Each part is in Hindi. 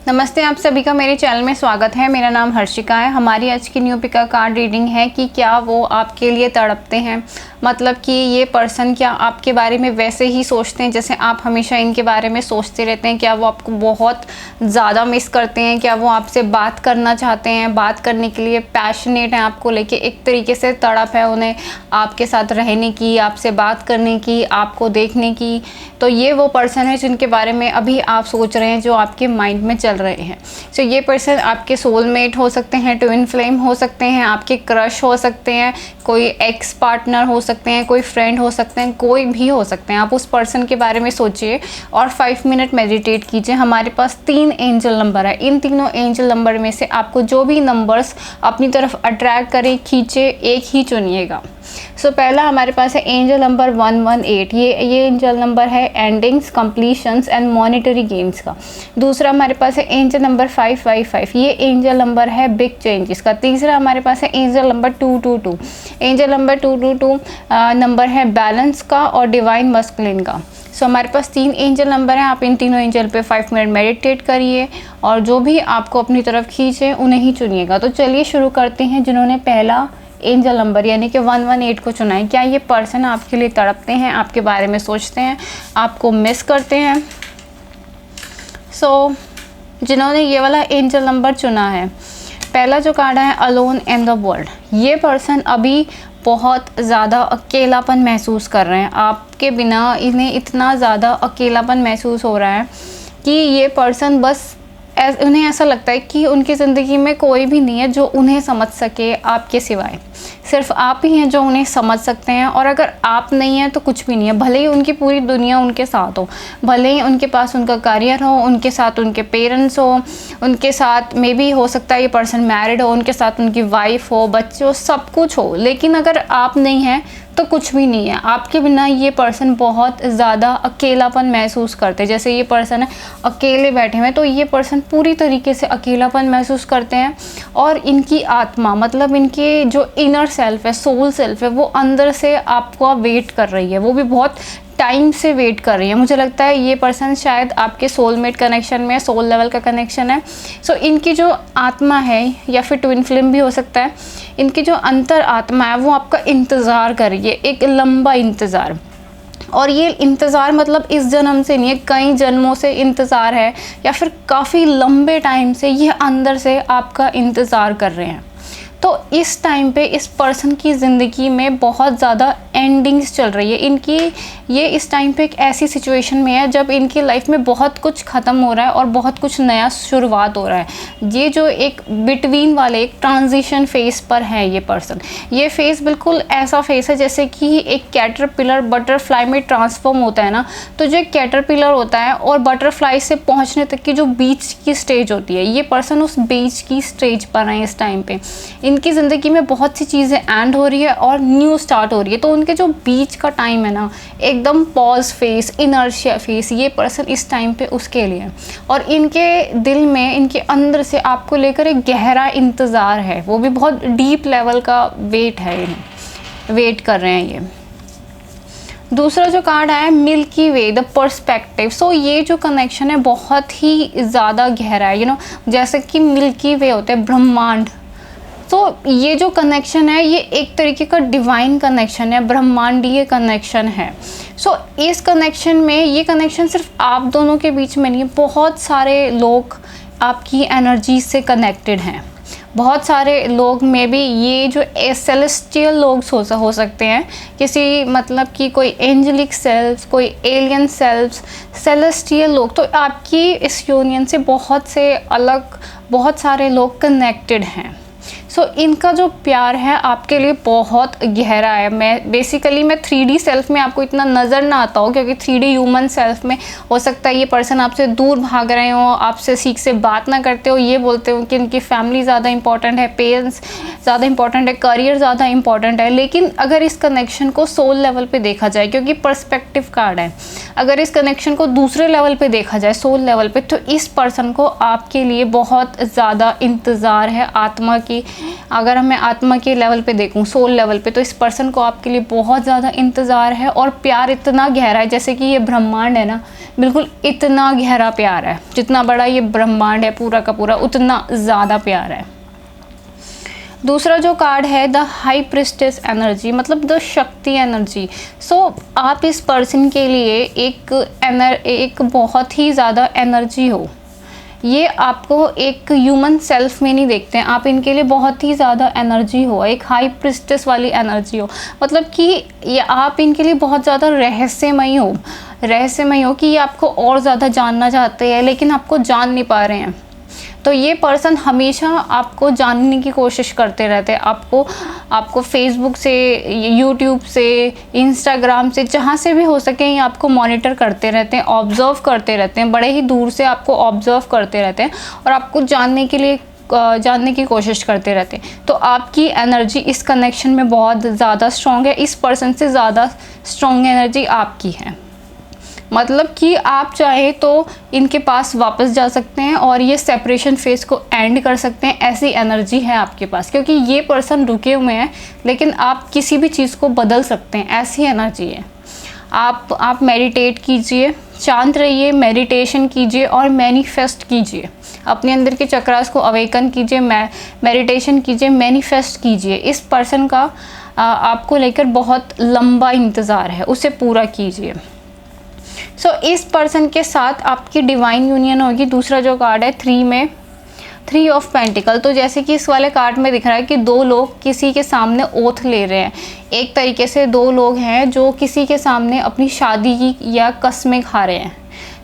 नमस्ते, आप सभी का मेरे चैनल में स्वागत है। मेरा नाम हर्षिका है। हमारी आज की न्यू पिका कार्ड रीडिंग है कि क्या वो आपके लिए तड़पते हैं, मतलब कि ये पर्सन क्या आपके बारे में वैसे ही सोचते हैं जैसे आप हमेशा इनके बारे में सोचते रहते हैं। क्या वो आपको बहुत ज़्यादा मिस करते हैं, क्या वो आपसे बात करना चाहते हैं, बात करने के लिए पैशनेट हैं आपको लेके, एक तरीके से तड़प है उन्हें आपके साथ रहने की, आपसे बात करने की, आपको देखने की। तो ये वो पर्सन है जिनके बारे में अभी आप सोच रहे हैं, जो आपके माइंड में चल रहे हैं। तो ये पर्सन आपके सोलमेट हो सकते हैं, ट्विन फ्लेम हो सकते हैं, आपके क्रश हो सकते हैं, कोई एक्स पार्टनर हो सकते हैं, कोई फ्रेंड हो सकते हैं, कोई भी हो सकते हैं। आप उस पर्सन के बारे में सोचिए और 5 मिनट मेडिटेट कीजिए। हमारे पास 3 एंजल नंबर है। इन तीनों एंजल नंबर में से आपको जो भी नंबर्स अपनी तरफ अट्रैक्ट करें, खींचे, एक ही चुनिएगा। पहला हमारे पास है एंजल नंबर 118। ये एंजल नंबर है एंडिंग्स, कंप्लीशंस एंड मॉनेटरी गेन्स का। दूसरा हमारे पास है एंजल नंबर 555। ये एंजल नंबर है बिग चेंजेस का। तीसरा हमारे पास है angel number 222। Angel number 222 number है बैलेंस का और डिवाइन मस्कुलिन का। हमारे पास 3 एंजल नंबर हैं। आप इन तीनों एंजल पे 5 मिनट मेडिटेट करिए और जो भी आपको अपनी तरफ खींचे उन्हें ही चुनिएगा। तो चलिए शुरू करते हैं। जिन्होंने पहला एंजल नंबर यानी कि 118 को चुना है, क्या ये पर्सन आपके लिए तड़पते हैं, आपके बारे में सोचते हैं, आपको मिस करते हैं? जिन्होंने ये वाला एंजल नंबर चुना है, पहला जो कार्ड है अलोन इन द वर्ल्ड। ये पर्सन अभी बहुत ज़्यादा अकेलापन महसूस कर रहे हैं। आपके बिना इन्हें इतना ज़्यादा अकेलापन महसूस हो रहा है कि ये पर्सन बस उन्हें ऐसा लगता है कि उनकी ज़िंदगी में कोई भी नहीं है जो उन्हें समझ सके आपके सिवाय। सिर्फ आप ही हैं जो उन्हें समझ सकते हैं, और अगर आप नहीं हैं तो कुछ भी नहीं है। भले ही उनकी पूरी दुनिया उनके साथ हो, भले ही उनके पास उनका करियर हो, उनके साथ उनके पेरेंट्स हो, उनके साथ मे बी हो सकता है ये पर्सन मैरिड हो, उनके साथ उनकी वाइफ हो, बच्चे हो, सब कुछ हो, लेकिन अगर आप नहीं हैं तो कुछ भी नहीं है। आपके बिना ये पर्सन बहुत ज़्यादा अकेलापन महसूस करते हैं। जैसे ये पर्सन है अकेले बैठे हुए हैं, तो ये पर्सन पूरी तरीके से अकेलापन महसूस करते हैं। और इनकी आत्मा, मतलब इनके जो इनर सेल्फ है, सोल सेल्फ है, वो अंदर से आपको वेट कर रही है। वो भी बहुत टाइम से वेट कर रही है। मुझे लगता है ये पर्सन शायद आपके सोलमेट कनेक्शन में, सोल लेवल का कनेक्शन है। इनकी जो आत्मा है, या फिर ट्विन फ्लेम भी हो सकता है, इनकी जो अंतर आत्मा है वो आपका इंतज़ार कर रही है, एक लंबा इंतज़ार। और ये इंतज़ार मतलब इस जन्म से नहीं है, कई जन्मों से इंतज़ार है, या फिर काफ़ी लंबे टाइम से ये अंदर से आपका इंतज़ार कर रहे हैं। तो इस टाइम पे इस पर्सन की ज़िंदगी में बहुत ज़्यादा एंडिंग्स चल रही है इनकी। ये इस टाइम पे एक ऐसी सिचुएशन में है जब इनकी लाइफ में बहुत कुछ ख़त्म हो रहा है और बहुत कुछ नया शुरुआत हो रहा है। ये जो एक बिटवीन वाले एक ट्रांजिशन फेस पर है ये पर्सन। ये फेस बिल्कुल ऐसा फेस है जैसे कि एक कैटरपिलर बटरफ्लाई में ट्रांसफॉर्म होता है ना, तो जो एक कैटरपिलर होता है और बटरफ्लाई से पहुँचने तक की जो बीच की स्टेज होती है, ये पर्सन उस बीच की स्टेज पर है इस टाइम पे। इनकी ज़िंदगी में बहुत सी चीज़ें एंड हो रही है और न्यू स्टार्ट हो रही है। तो उनके जो बीच का टाइम है ना, एकदम पॉज फेस, इनर्शिया फेस, ये पर्सन इस टाइम पे उसके लिए। और इनके दिल में, इनके अंदर से आपको लेकर एक गहरा इंतज़ार है। वो भी बहुत डीप लेवल का वेट है, इन्हें वेट कर रहे हैं ये। दूसरा जो कार्ड आया मिल्की वे, द पर्सपेक्टिव। ये जो कनेक्शन है बहुत ही ज़्यादा गहरा है। जैसे कि मिल्की वे होते हैं ब्रह्मांड। ये जो कनेक्शन है ये एक तरीके का डिवाइन कनेक्शन है, ब्रह्मांडीय कनेक्शन है। इस कनेक्शन में, ये कनेक्शन सिर्फ आप दोनों के बीच में नहीं है, बहुत सारे लोग आपकी एनर्जी से कनेक्टेड हैं। बहुत सारे लोग में भी ये जो सेलेस्टियल लोग हो सकते हैं, किसी मतलब कि कोई एंजेलिक सेल्फ, कोई एलियन सेल्फ, सेलेस्टियल लोग। तो आपकी इस यूनियन से बहुत से अलग बहुत सारे लोग कनेक्टेड हैं। इनका जो प्यार है आपके लिए बहुत गहरा है। मैं 3D सेल्फ में आपको इतना नज़र ना आता हो, क्योंकि 3D ह्यूमन सेल्फ में हो सकता है ये पर्सन आपसे दूर भाग रहे हो, आपसे ठीक से बात ना करते हो, ये बोलते हो कि इनकी फैमिली ज़्यादा इंपॉर्टेंट है, पेरेंट्स ज़्यादा इंपॉर्टेंट है, करियर ज़्यादा इंपॉर्टेंट है। लेकिन अगर इस कनेक्शन को सोल लेवल पे देखा जाए, क्योंकि पर्सपेक्टिव कार्ड है, अगर इस कनेक्शन को दूसरे लेवल पे देखा जाए, सोल लेवल पे, तो इस पर्सन को आपके लिए बहुत ज़्यादा इंतज़ार है, आत्मा की अगर मैं आत्मा के लेवल पे देखूं, सोल लेवल पे, तो इस पर्सन को आपके लिए बहुत ज़्यादा इंतज़ार है और प्यार इतना गहरा है, जैसे कि ये ब्रह्मांड है ना, बिल्कुल इतना गहरा प्यार है, जितना बड़ा ये ब्रह्मांड है पूरा का पूरा उतना ज़्यादा प्यार है। दूसरा जो कार्ड है द हाई प्रिस्टेस एनर्जी, मतलब द शक्ति एनर्जी। सो आप इस पर्सन के लिए एक बहुत ही ज़्यादा एनर्जी हो। ये आपको एक ह्यूमन सेल्फ में नहीं देखते हैं, आप इनके लिए बहुत ही ज़्यादा एनर्जी हो, एक हाई प्रिस्टेस वाली एनर्जी हो, मतलब कि ये आप इनके लिए बहुत ज़्यादा रहस्यमयी हो कि ये आपको और ज़्यादा जानना चाहते हैं लेकिन आपको जान नहीं पा रहे हैं। तो ये पर्सन हमेशा आपको जानने की कोशिश करते रहते हैं, आपको फेसबुक से, यूट्यूब से, इंस्टाग्राम से, जहाँ से भी हो सके ये आपको मॉनिटर करते रहते हैं, ऑब्ज़र्व करते रहते हैं, बड़े ही दूर से आपको ऑब्ज़र्व करते रहते हैं और आपको जानने की कोशिश करते रहते हैं। तो आपकी एनर्जी इस कनेक्शन में बहुत ज़्यादा स्ट्रॉन्ग है, इस पर्सन से ज़्यादा स्ट्रॉन्ग एनर्जी आपकी है। मतलब कि आप चाहे तो इनके पास वापस जा सकते हैं और ये सेपरेशन फेज को एंड कर सकते हैं, ऐसी एनर्जी है आपके पास, क्योंकि ये पर्सन रुके हुए हैं लेकिन आप किसी भी चीज़ को बदल सकते हैं, ऐसी एनर्जी है। आप मेडिटेट कीजिए, शांत रहिए, मेडिटेशन कीजिए और मैनिफेस्ट कीजिए, अपने अंदर के चक्रास को अवेकन कीजिए, मेडिटेशन कीजिए, मैनिफेस्ट कीजिए। इस पर्सन का आपको लेकर बहुत लंबा इंतज़ार है, उसे पूरा कीजिए। सो इस पर्सन के साथ आपकी डिवाइन यूनियन होगी। दूसरा जो कार्ड है 3 ऑफ पेंटिकल, तो जैसे कि इस वाले कार्ड में दिख रहा है कि दो लोग किसी के सामने ओथ ले रहे हैं, एक तरीके से दो लोग हैं जो किसी के सामने अपनी शादी की या कस्में खा रहे हैं।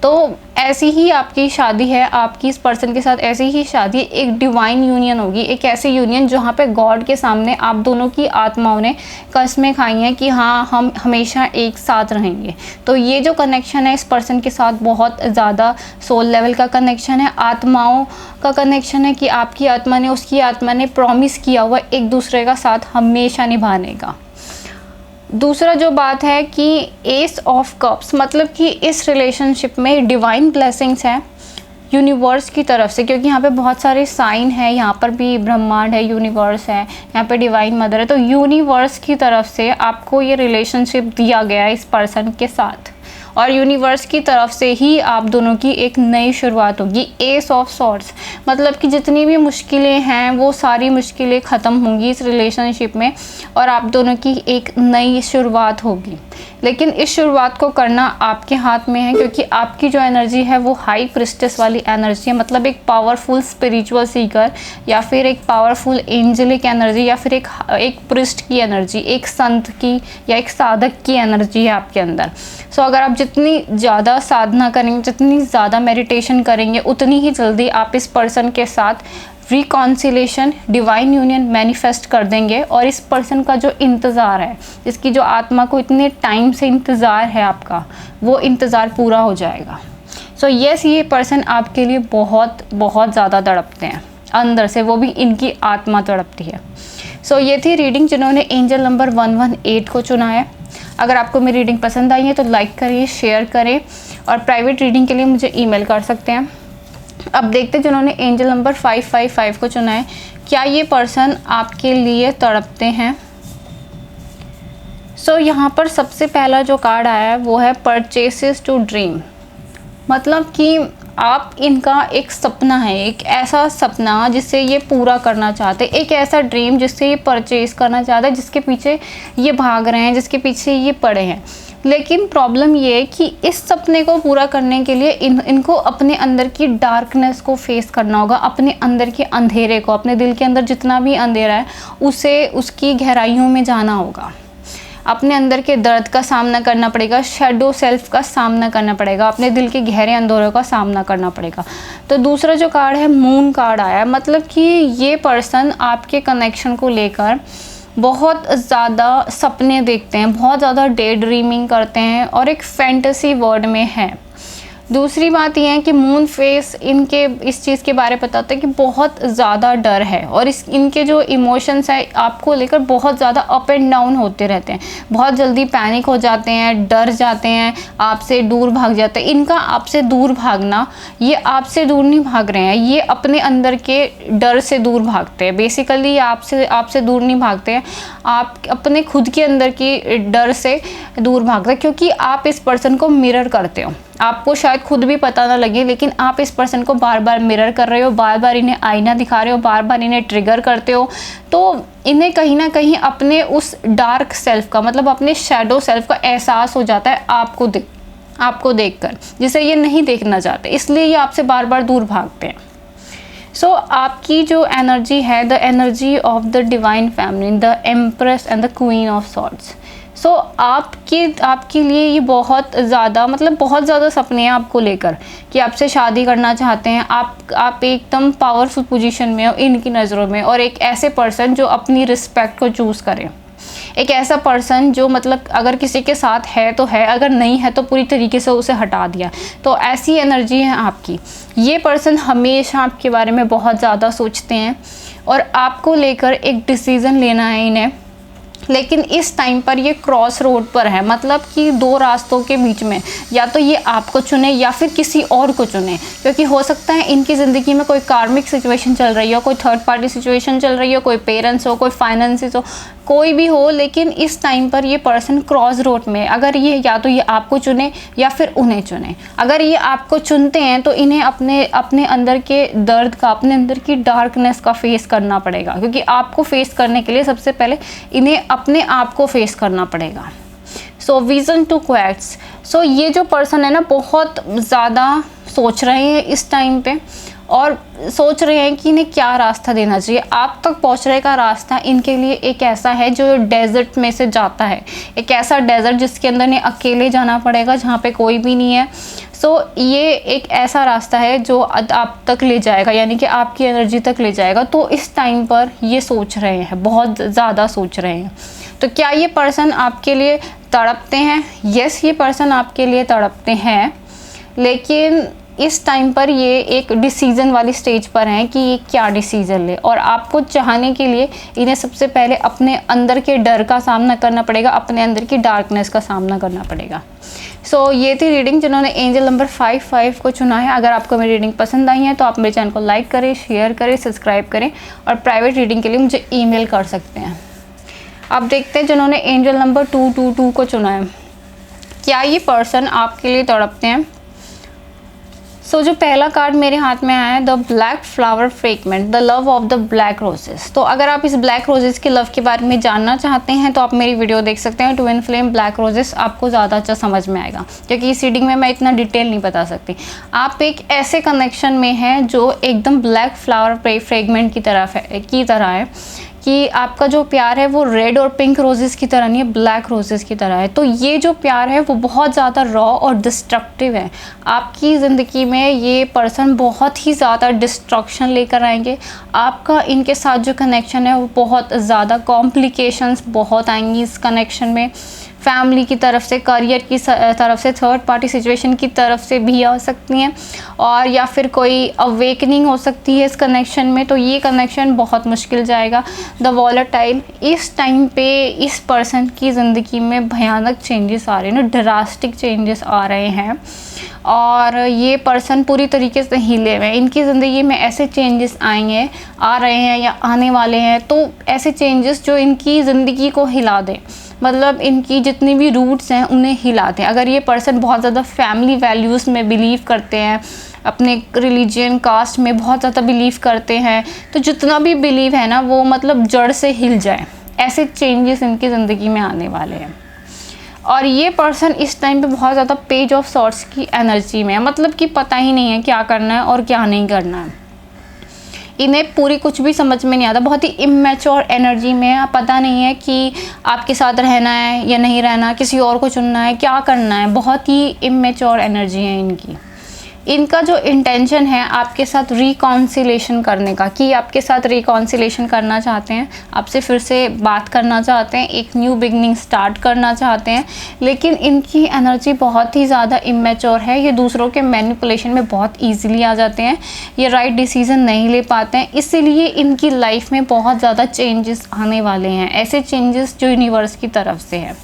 तो ऐसी ही आपकी शादी है, आपकी इस पर्सन के साथ ऐसी ही शादी, एक डिवाइन यूनियन होगी, एक ऐसी यूनियन जहाँ पे गॉड के सामने आप दोनों की आत्माओं ने कस्में खाई हैं कि हाँ हम हमेशा एक साथ रहेंगे। तो ये जो कनेक्शन है इस पर्सन के साथ बहुत ज़्यादा सोल लेवल का कनेक्शन है, आत्माओं का कनेक्शन है कि आपकी आत्मा ने उसकी आत्मा ने प्रॉमिस किया हुआ एक दूसरे का साथ हमेशा निभाने का। दूसरा जो बात है कि एस ऑफ कप्स, मतलब कि इस रिलेशनशिप में डिवाइन ब्लेसिंग्स हैं यूनिवर्स की तरफ से, क्योंकि यहाँ पे बहुत सारे साइन है, यहाँ पर भी ब्रह्मांड है, यूनिवर्स है, यहाँ पे डिवाइन मदर है। तो यूनिवर्स की तरफ से आपको ये रिलेशनशिप दिया गया है इस पर्सन के साथ और यूनिवर्स की तरफ से ही आप दोनों की एक नई शुरुआत होगी। एस ऑफ सॉर्ड्स, मतलब कि जितनी भी मुश्किलें हैं वो सारी मुश्किलें ख़त्म होंगी इस रिलेशनशिप में और आप दोनों की एक नई शुरुआत होगी। लेकिन इस शुरुआत को करना आपके हाथ में है, क्योंकि आपकी जो एनर्जी है वो हाई प्रिस्टेस वाली एनर्जी है, मतलब एक पावरफुल स्पिरिचुअल सीकर या फिर एक पावरफुल एंजेलिक एनर्जी या फिर एक प्रिस्ट की एनर्जी, एक संत की या एक साधक की एनर्जी है आपके अंदर। सो अगर आप जितनी ज़्यादा साधना करेंगे, जितनी ज़्यादा मेडिटेशन करेंगे, उतनी ही जल्दी आप इस पर्सन के साथ रिकॉन्सिलेशन, डिवाइन यूनियन मैनिफेस्ट कर देंगे और इस पर्सन का जो इंतज़ार है, जिसकी जो आत्मा को इतने टाइम से इंतज़ार है आपका, वो इंतज़ार पूरा हो जाएगा। सो यस, ये पर्सन आपके लिए बहुत बहुत ज़्यादा तड़पते हैं अंदर से, वो भी इनकी आत्मा तड़पती है। सो ये थी रीडिंग जिन्होंने एंजल नंबर 118 को चुना है। अगर आपको मेरी रीडिंग पसंद आई है तो लाइक करिए, शेयर करें और प्राइवेट रीडिंग के लिए मुझे ईमेल कर सकते हैं। अब देखते हैं जिन्होंने एंजल नंबर 555 को चुना है, क्या ये पर्सन आपके लिए तड़पते हैं। सो यहाँ पर सबसे पहला जो कार्ड आया है वो है परचेसेस टू ड्रीम, मतलब कि आप इनका एक सपना है, एक ऐसा सपना जिससे ये पूरा करना चाहते, एक ऐसा ड्रीम जिससे ये परचेज करना चाहते हैं, जिसके पीछे ये भाग रहे हैं, जिसके पीछे ये पड़े हैं। लेकिन प्रॉब्लम ये है कि इस सपने को पूरा करने के लिए इनको अपने अंदर की डार्कनेस को फेस करना होगा, अपने अंदर के अंधेरे को, अपने दिल के अंदर जितना भी अंधेरा है उसे उसकी गहराइयों में जाना होगा, अपने अंदर के दर्द का सामना करना पड़ेगा, शैडो सेल्फ का सामना करना पड़ेगा, अपने दिल के गहरे अंधेरों का सामना करना पड़ेगा। तो दूसरा जो कार्ड है मून कार्ड आया, मतलब कि ये पर्सन आपके कनेक्शन को लेकर बहुत ज़्यादा सपने देखते हैं, बहुत ज़्यादा डे ड्रीमिंग करते हैं और एक फैंटेसी वर्ल्ड में है। दूसरी बात यह है कि मून फेस इनके इस चीज़ के बारे में बताते हैं कि बहुत ज़्यादा डर है और इनके जो इमोशंस है आपको लेकर बहुत ज़्यादा अप एंड डाउन होते रहते हैं। बहुत जल्दी पैनिक हो जाते हैं, डर जाते हैं, आपसे दूर भाग जाते हैं। इनका आपसे दूर भागना, ये आपसे दूर नहीं भाग रहे हैं, ये अपने अंदर के डर से दूर भागते हैं। बेसिकली आपसे दूर नहीं भागते हैं, आप अपने खुद के अंदर की डर से दूर भागते हैं, क्योंकि आप इस पर्सन को मिरर करते हो। आपको शायद खुद भी पता ना लगे, लेकिन आप इस पर्सन को बार बार मिरर कर रहे हो, बार बार इन्हें आईना दिखा रहे हो, बार बार इन्हें ट्रिगर करते हो। तो इन्हें कहीं ना कहीं अपने उस डार्क सेल्फ का, मतलब अपने शैडो सेल्फ का एहसास हो जाता है आपको देखकर, जिसे ये नहीं देखना चाहते, इसलिए ये आपसे बार बार दूर भागते हैं। सो आपकी जो एनर्जी है, the energy of the divine family, the empress and the queen of swords. So आपके लिए ये बहुत ज़्यादा सपने हैं आपको लेकर कि आपसे शादी करना चाहते हैं। आप एकदम पावरफुल पोजीशन में हो इनकी नज़रों में, और एक ऐसे पर्सन जो अपनी रिस्पेक्ट को चूज़ करे, एक ऐसा पर्सन जो मतलब अगर किसी के साथ है तो है, अगर नहीं है तो पूरी तरीके से उसे हटा दिया। तो ऐसी एनर्जी है आपकी। ये पर्सन हमेशा आपके बारे में बहुत ज़्यादा सोचते हैं और आपको लेकर एक डिसीज़न लेना है इन्हें, लेकिन इस टाइम पर ये क्रॉस रोड पर है, मतलब कि दो रास्तों के बीच में, या तो ये आपको चुने या फिर किसी और को चुने, क्योंकि हो सकता है इनकी ज़िंदगी में कोई कार्मिक सिचुएशन चल रही हो, कोई थर्ड पार्टी सिचुएशन चल रही हो, कोई पेरेंट्स हो, कोई फाइनेंसिस हो, कोई भी हो। लेकिन इस टाइम पर ये पर्सन क्रॉस रोड में, अगर ये या तो ये आपको चुने या फिर उन्हें चुने। अगर ये आपको चुनते हैं तो इन्हें अपने अंदर के दर्द का, अपने अंदर की डार्कनेस का फेस करना पड़ेगा, क्योंकि आपको फेस करने के लिए सबसे पहले इन्हें अपने आप को फेस करना पड़ेगा। सो विजन टू क्वेट्स। सो ये जो पर्सन है ना, बहुत ज़्यादा सोच रहे हैं इस टाइम पे, और सोच रहे हैं कि इन्हें क्या रास्ता देना चाहिए। आप तक पहुंचने का रास्ता इनके लिए एक ऐसा है जो डेजर्ट में से जाता है, एक ऐसा डेजर्ट जिसके अंदर इन्हें अकेले जाना पड़ेगा, जहाँ पे कोई भी नहीं है। सो ये एक ऐसा रास्ता है जो आप तक ले जाएगा, यानी कि आपकी एनर्जी तक ले जाएगा। तो इस टाइम पर ये सोच रहे हैं, बहुत ज़्यादा सोच रहे हैं। तो क्या ये पर्सन आपके लिए तड़पते हैं? यस, ये पर्सन आपके लिए तड़पते हैं, लेकिन इस टाइम पर ये एक डिसीज़न वाली स्टेज पर हैं कि ये क्या डिसीज़न ले, और आपको चाहने के लिए इन्हें सबसे पहले अपने अंदर के डर का सामना करना पड़ेगा, अपने अंदर की डार्कनेस का सामना करना पड़ेगा। सो ये थी रीडिंग जिन्होंने एंजल नंबर 55 को चुना है। अगर आपको मेरी रीडिंग पसंद आई है तो आप मेरे चैनल को लाइक करें, शेयर करें, सब्सक्राइब करें, और प्राइवेट रीडिंग के लिए मुझे ईमेल कर सकते हैं। अब देखते हैं जिन्होंने एंजल नंबर 222 को चुना है, क्या ये पर्सन आपके लिए तड़पते हैं। सो जो पहला कार्ड मेरे हाथ में आया है, the black flower fragment, the love of the black roses. तो अगर आप इस ब्लैक रोजेस के लव के बारे में जानना चाहते हैं तो आप मेरी वीडियो देख सकते हैं, ट्विन फ्लेम ब्लैक रोजेस, आपको ज़्यादा अच्छा समझ में आएगा, क्योंकि इस रीडिंग में मैं इतना डिटेल नहीं बता सकती। आप एक ऐसे कनेक्शन में हैं जो एकदम ब्लैक फ्लावर फ्रेगमेंट की तरह है कि आपका जो प्यार है वो रेड और पिंक रोजेस की तरह नहीं है, ब्लैक रोजेस की तरह है। तो ये जो प्यार है वो बहुत ज़्यादा रॉ और डिस्ट्रक्टिव है। आपकी ज़िंदगी में ये पर्सन बहुत ही ज़्यादा डिस्ट्रक्शन लेकर आएंगे। आपका इनके साथ जो कनेक्शन है वो बहुत ज़्यादा कॉम्प्लिकेशंस बहुत आएंगी इस कनेक्शन में, फैमिली की तरफ से, करियर की तरफ से, थर्ड पार्टी सिचुएशन की तरफ से भी आ सकती हैं, और या फिर कोई अवेकनिंग हो सकती है इस कनेक्शन में। तो ये कनेक्शन बहुत मुश्किल जाएगा। द वॉलेटाइल, इस टाइम पे इस पर्सन की ज़िंदगी में भयानक चेंजेस आ रहे हैं, ड्रास्टिक चेंजेस आ रहे हैं, और ये पर्सन पूरी तरीके से हिले हुए हैं। इनकी ज़िंदगी में ऐसे चेंजेस आएंगे, आ रहे हैं या आने वाले हैं, तो ऐसे चेंजेस जो इनकी ज़िंदगी को हिला दें, मतलब इनकी जितनी भी रूट्स हैं उन्हें हिलाते हैं। अगर ये पर्सन बहुत ज़्यादा फैमिली वैल्यूज़ में बिलीव करते हैं, अपने रिलीजन कास्ट में बहुत ज़्यादा बिलीव करते हैं, तो जितना भी बिलीव है ना वो मतलब जड़ से हिल जाए, ऐसे चेंजेस इनकी ज़िंदगी में आने वाले हैं। और ये पर्सन इस टाइम पे बहुत ज़्यादा पेज ऑफ सॉर्ट्स की एनर्जी में है, मतलब कि पता ही नहीं है क्या करना है और क्या नहीं करना है। इन्हें पूरी कुछ भी समझ में नहीं आता, बहुत ही इमेच्योर एनर्जी में है। पता नहीं है कि आपके साथ रहना है या नहीं रहना, किसी और को चुनना है, क्या करना है। बहुत ही इमेच्योर एनर्जी है इनकी। इनका जो इंटेंशन है आपके साथ रिकॉन्सिलेशन करने का, कि आपके साथ रिकॉन्सिलेशन करना चाहते हैं, आपसे फिर से बात करना चाहते हैं, एक न्यू बिगनिंग स्टार्ट करना चाहते हैं। लेकिन इनकी एनर्जी बहुत ही ज़्यादा इमेच्योर है, ये दूसरों के मैनिपुलेशन में बहुत ईजिली आ जाते हैं, ये राइट डिसीज़न नहीं ले पाते हैं, इसीलिए इनकी लाइफ में बहुत ज़्यादा चेंजेस आने वाले हैं, ऐसे चेंजेस जो यूनिवर्स की तरफ से है।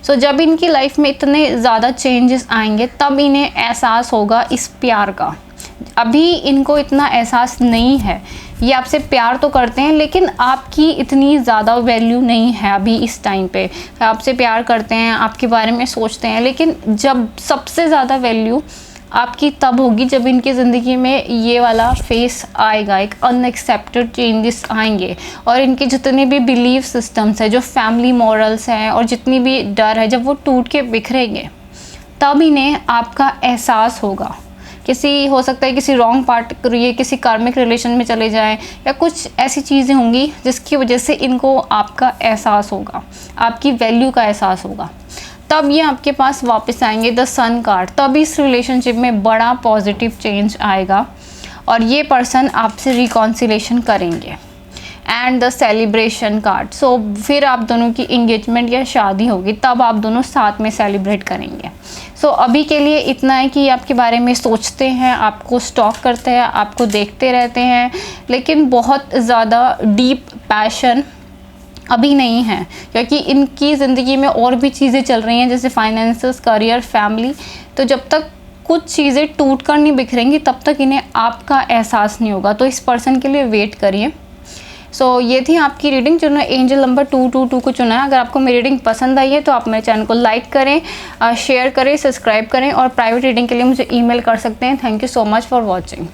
सो जब इनकी लाइफ में इतने ज़्यादा चेंजेस आएंगे तब इन्हें एहसास होगा इस प्यार का। अभी इनको इतना एहसास नहीं है, ये आपसे प्यार तो करते हैं लेकिन आपकी इतनी ज़्यादा वैल्यू नहीं है अभी इस टाइम पे। आपसे प्यार करते हैं, आपके बारे में सोचते हैं, लेकिन जब सबसे ज़्यादा वैल्यू आपकी तब होगी जब इनकी ज़िंदगी में ये वाला फेस आएगा, एक अनएक्सेप्टेड चेंजेस आएंगे और इनके जितने भी बिलीफ सिस्टम्स हैं, जो फैमिली मॉरल्स हैं और जितनी भी डर है, जब वो टूट के बिखरेंगे तब इन्हें आपका एहसास होगा। किसी हो सकता है किसी रॉन्ग पार्ट करिए, किसी कार्मिक रिलेशन में चले जाएं, या कुछ ऐसी चीज़ें होंगी जिसकी वजह से इनको आपका एहसास होगा, आपकी वैल्यू का एहसास होगा। तब ये आपके पास वापस आएंगे, द सन कार्ड। तब इस रिलेशनशिप में बड़ा पॉजिटिव चेंज आएगा और ये पर्सन आपसे रिकॉन्सिलेशन करेंगे। एंड द सेलिब्रेशन कार्ड, सो फिर आप दोनों की इंगेजमेंट या शादी होगी, तब आप दोनों साथ में सेलिब्रेट करेंगे। सो अभी के लिए इतना है कि आपके बारे में सोचते हैं, आपको स्टॉक करते हैं, आपको देखते रहते हैं, लेकिन बहुत ज़्यादा डीप पैशन अभी नहीं है, क्योंकि इनकी ज़िंदगी में और भी चीज़ें चल रही हैं, जैसे फाइनेंसेस, करियर, फैमिली। तो जब तक कुछ चीज़ें टूट कर नहीं बिखरेंगी तब तक इन्हें आपका एहसास नहीं होगा। तो इस पर्सन के लिए वेट करिए। सो ये थी आपकी रीडिंग, जिन्होंने एंजल नंबर 222 को चुना है। अगर आपको मेरी रीडिंग पसंद आई है तो आप मेरे चैनल को लाइक करें, शेयर करें, सब्सक्राइब करें और प्राइवेट रीडिंग के लिए मुझे ईमेल कर सकते हैं। Thank you so much for watching.